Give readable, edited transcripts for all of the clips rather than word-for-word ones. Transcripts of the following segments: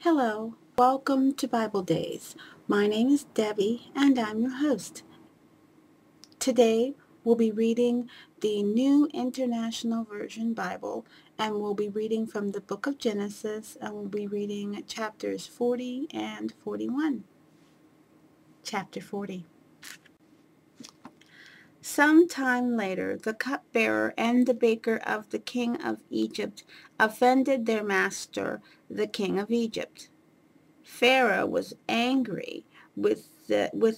Hello, welcome to Bible Days. My name is Debbie and I'm your host. Today we'll be reading the New International Version Bible, and we'll be reading from the book of Genesis, and we'll be reading chapters 40 and 41. Chapter 40. Some time later, the cupbearer and the baker of the king of Egypt offended their master, the king of Egypt. Pharaoh was angry with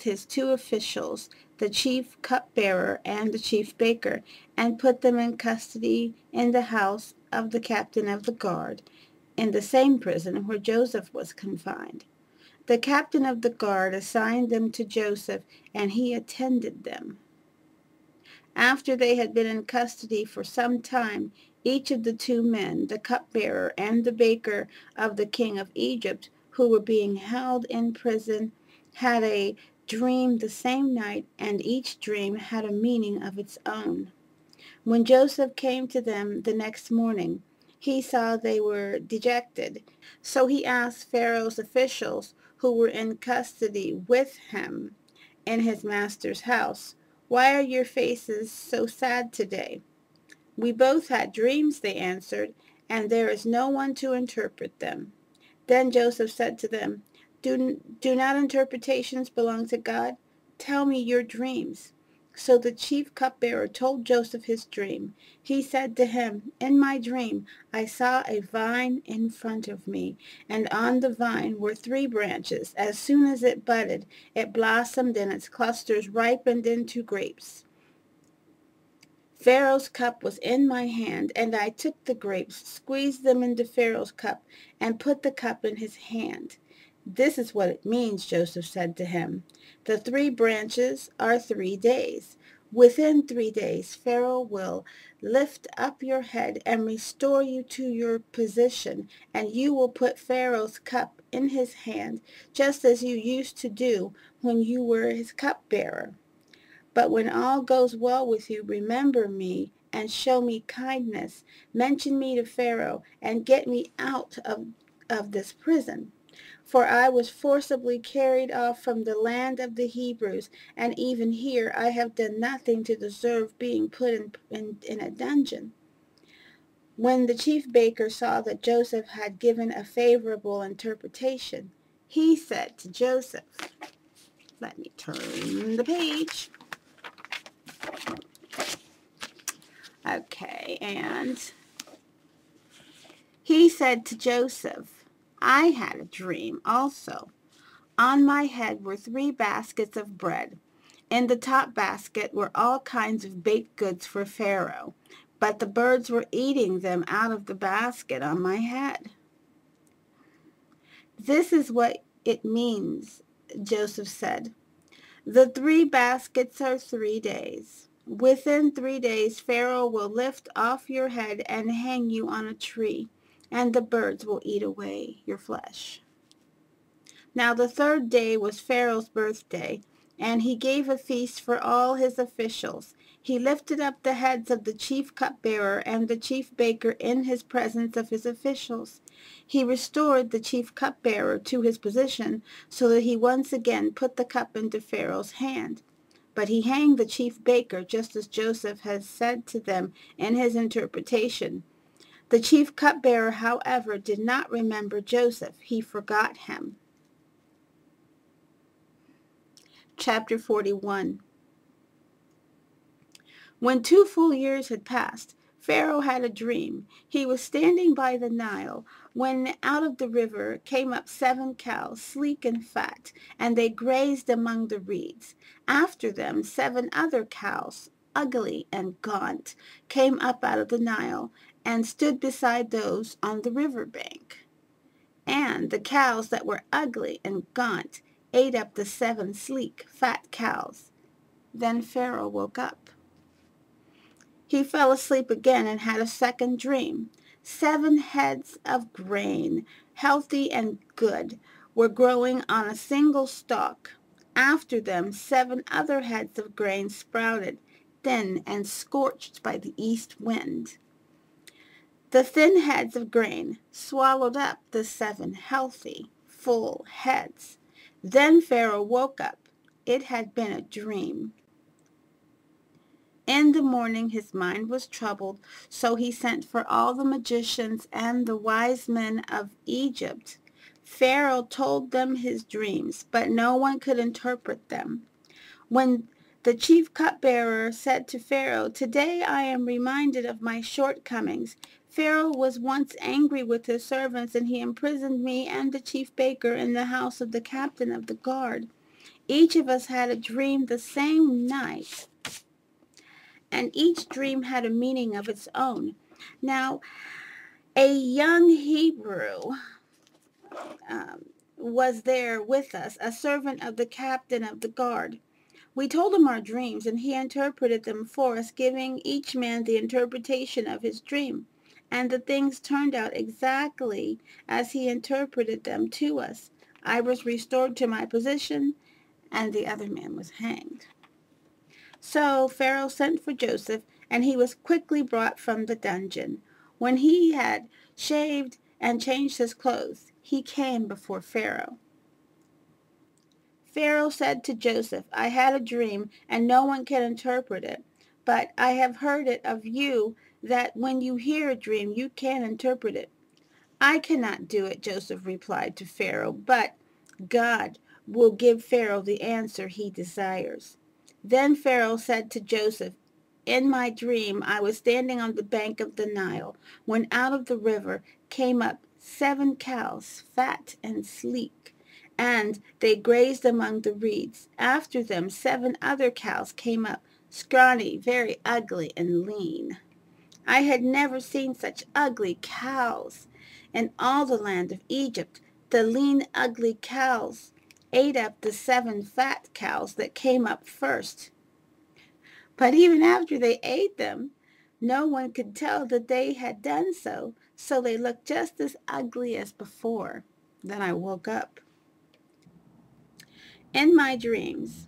his two officials, the chief cupbearer and the chief baker, and put them in custody in the house of the captain of the guard, in the same prison where Joseph was confined. The captain of the guard assigned them to Joseph, and he attended them. After they had been in custody for some time, each of the two men, the cupbearer and the baker of the king of Egypt, who were being held in prison, had a dream the same night, and each dream had a meaning of its own. When Joseph came to them the next morning, he saw they were dejected. So he asked Pharaoh's officials who were in custody with him in his master's house, "Why are your faces so sad today?" "We both had dreams," they answered, "and there is no one to interpret them." Then Joseph said to them, Do not interpretations belong to God? Tell me your dreams." So the chief cupbearer told Joseph his dream. He said to him, "In my dream I saw a vine in front of me, and on the vine were 3 branches. As soon as it budded, it blossomed, and its clusters ripened into grapes. Pharaoh's cup was in my hand, and I took the grapes, squeezed them into Pharaoh's cup, and put the cup in his hand." "This is what it means," Joseph said to him. "The 3 branches are 3 days. Within 3 days, Pharaoh will lift up your head and restore you to your position, and you will put Pharaoh's cup in his hand, just as you used to do when you were his cupbearer. But when all goes well with you, remember me and show me kindness. Mention me to Pharaoh and get me out of this prison. For I was forcibly carried off from the land of the Hebrews, and even here I have done nothing to deserve being put in a dungeon." When the chief baker saw that Joseph had given a favorable interpretation, he said to Joseph, let me turn the page. Okay, and he said to Joseph, "I had a dream also. On my head were 3 baskets of bread. In the top basket were all kinds of baked goods for Pharaoh, but the birds were eating them out of the basket on my head." "This is what it means," Joseph said. "The 3 baskets are 3 days. Within 3 days, Pharaoh will lift off your head and hang you on a tree, and the birds will eat away your flesh." Now the 3rd day was Pharaoh's birthday, and he gave a feast for all his officials. He lifted up the heads of the chief cupbearer and the chief baker in his presence of his officials. He restored the chief cupbearer to his position, so that he once again put the cup into Pharaoh's hand. But he hanged the chief baker, just as Joseph had said to them in his interpretation. The chief cupbearer, however, did not remember Joseph. He forgot him. Chapter 41. When 2 full years had passed, Pharaoh had a dream. He was standing by the Nile when out of the river came up 7 cows, sleek and fat, and they grazed among the reeds. After them 7 other cows, ugly and gaunt, came up out of the Nile and stood beside those on the river bank. And the cows that were ugly and gaunt ate up the 7 sleek, fat cows. Then Pharaoh woke up. He fell asleep again and had a second dream. 7 heads of grain, healthy and good, were growing on a single stalk. After them 7 other heads of grain sprouted, thin and scorched by the east wind. The thin heads of grain swallowed up the 7 healthy, full heads. Then Pharaoh woke up. It had been a dream. In the morning his mind was troubled, so he sent for all the magicians and the wise men of Egypt. Pharaoh told them his dreams, but no one could interpret them. When the chief cupbearer said to Pharaoh, "Today I am reminded of my shortcomings. Pharaoh was once angry with his servants, and he imprisoned me and the chief baker in the house of the captain of the guard. Each of us had a dream the same night, and each dream had a meaning of its own. Now, a young Hebrew was there with us, a servant of the captain of the guard. We told him our dreams, and he interpreted them for us, giving each man the interpretation of his dream. And the things turned out exactly as he interpreted them to us. I was restored to my position, and the other man was hanged." So Pharaoh sent for Joseph, and he was quickly brought from the dungeon. When he had shaved and changed his clothes, he came before Pharaoh. Pharaoh said to Joseph, "I had a dream, and no one can interpret it. But I have heard it of you that when you hear a dream, you can interpret it." "I cannot do it," Joseph replied to Pharaoh, "but God will give Pharaoh the answer he desires." Then Pharaoh said to Joseph, "In my dream I was standing on the bank of the Nile, when out of the river came up 7 cows, fat and sleek, and they grazed among the reeds. After them 7 other cows came up, scrawny, very ugly and lean. I had never seen such ugly cows in all the land of Egypt. The lean, ugly cows ate up the 7 fat cows that came up first. But even after they ate them, no one could tell that they had done so, so they looked just as ugly as before. Then I woke up. In my dreams,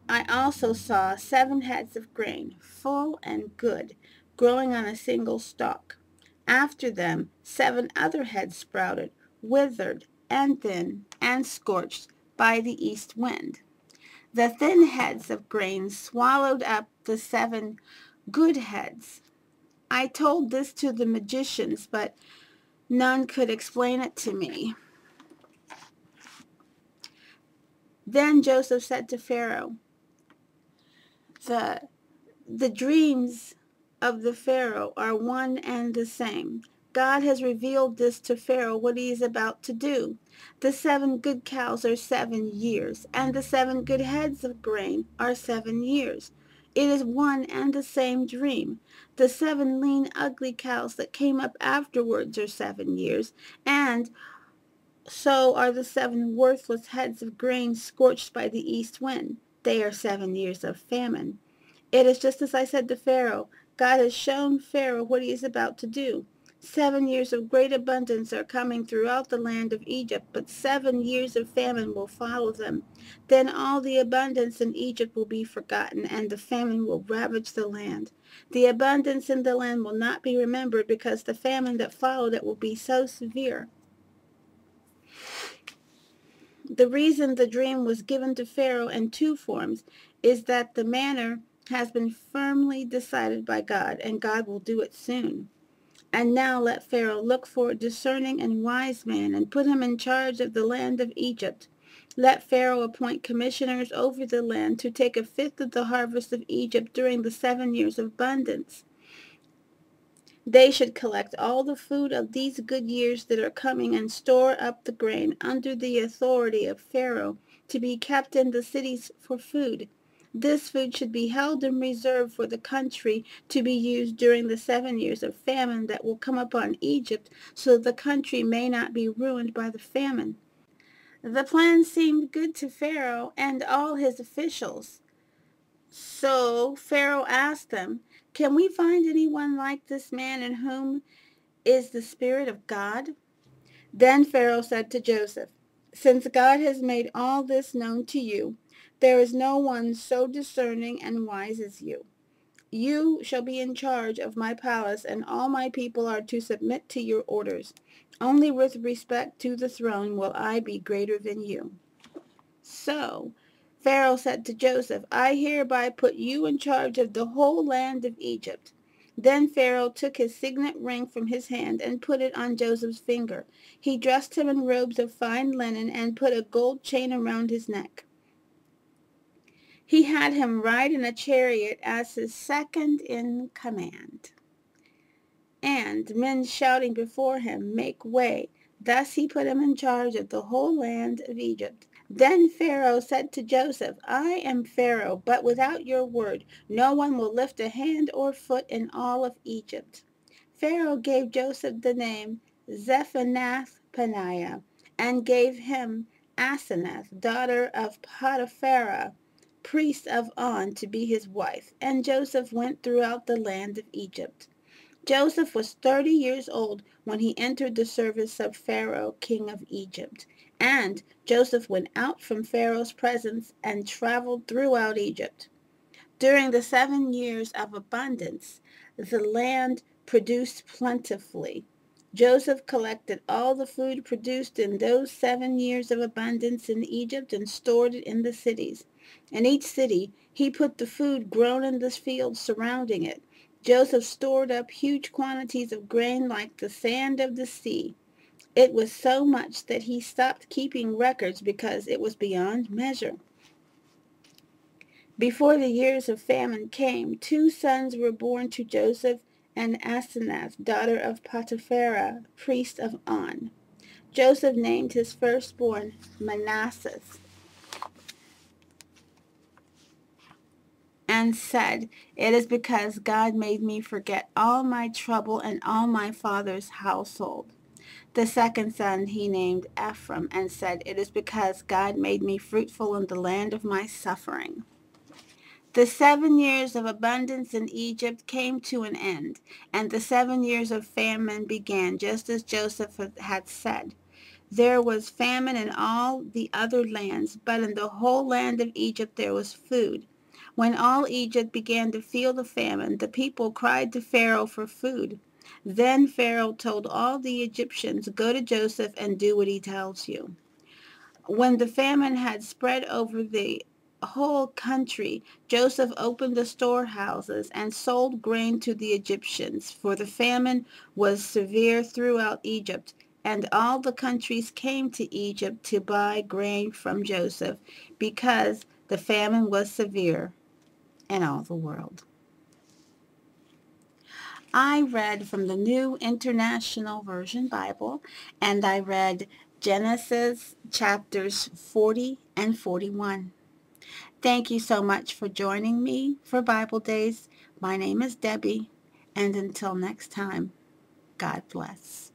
I also saw 7 heads of grain, full and good, growing on a single stalk. After them 7 other heads sprouted, withered and thin and scorched by the east wind. The thin heads of grain swallowed up the 7 good heads. I told this to the magicians, but none could explain it to me. Then Joseph said to Pharaoh, The dreams of the Pharaoh are one and the same. God has revealed this to Pharaoh, what he is about to do. The 7 good cows are 7 years, and the 7 good heads of grain are 7 years. It is one and the same dream. The 7 lean, ugly cows that came up afterwards are 7 years, and so are the 7 worthless heads of grain scorched by the east wind. They are 7 years of famine. It is just as I said to Pharaoh. God has shown Pharaoh what he is about to do. 7 years of great abundance are coming throughout the land of Egypt, but 7 years of famine will follow them. Then all the abundance in Egypt will be forgotten, and the famine will ravage the land. The abundance in the land will not be remembered, because the famine that followed it will be so severe. The reason the dream was given to Pharaoh in 2 forms is that the manner has been firmly decided by God, and God will do it soon. And now let Pharaoh look for a discerning and wise man, and put him in charge of the land of Egypt. Let Pharaoh appoint commissioners over the land to take 1/5 of the harvest of Egypt during the 7 years of abundance. They should collect all the food of these good years that are coming, and store up the grain under the authority of Pharaoh, to be kept in the cities for food. This food should be held in reserve for the country, to be used during the 7 years of famine that will come upon Egypt, so the country may not be ruined by the famine." The plan seemed good to Pharaoh and all his officials. So Pharaoh asked them, "Can we find anyone like this man in whom is the Spirit of God?" Then Pharaoh said to Joseph, "Since God has made all this known to you, there is no one so discerning and wise as you. You shall be in charge of my palace, and all my people are to submit to your orders. Only with respect to the throne will I be greater than you." So Pharaoh said to Joseph, "I hereby put you in charge of the whole land of Egypt." Then Pharaoh took his signet ring from his hand and put it on Joseph's finger. He dressed him in robes of fine linen and put a gold chain around his neck. He had him ride in a chariot as his second in command, and men shouting before him, "Make way." Thus he put him in charge of the whole land of Egypt. Then Pharaoh said to Joseph, "I am Pharaoh, but without your word no one will lift a hand or foot in all of Egypt." Pharaoh gave Joseph the name Zephanath-Paneah, and gave him Asenath, daughter of Potiphera, priest of On, to be his wife. And Joseph went throughout the land of Egypt. Joseph was 30 years old when he entered the service of Pharaoh, king of Egypt. And Joseph went out from Pharaoh's presence and traveled throughout Egypt. During the 7 years of abundance, the land produced plentifully. Joseph collected all the food produced in those 7 years of abundance in Egypt and stored it in the cities. In each city, he put the food grown in the fields surrounding it. Joseph stored up huge quantities of grain like the sand of the sea. It was so much that he stopped keeping records because it was beyond measure. Before the years of famine came, 2 sons were born to Joseph and Asenath, daughter of Potiphera, priest of On. Joseph named his firstborn Manasseh and said, "It is because God made me forget all my trouble and all my father's household." The second son he named Ephraim and said, "It is because God made me fruitful in the land of my suffering." The 7 years of abundance in Egypt came to an end, and the 7 years of famine began, just as Joseph had said. There was famine in all the other lands, but in the whole land of Egypt there was food. When all Egypt began to feel the famine, the people cried to Pharaoh for food. Then Pharaoh told all the Egyptians, "Go to Joseph and do what he tells you." When the famine had spread over the whole country, Joseph opened the storehouses and sold grain to the Egyptians, for the famine was severe throughout Egypt, and all the countries came to Egypt to buy grain from Joseph, because the famine was severe in all the world. I read from the New International Version Bible, and I read Genesis chapters 40 and 41. Thank you so much for joining me for Bible Days. My name is Debbie, and until next time, God bless.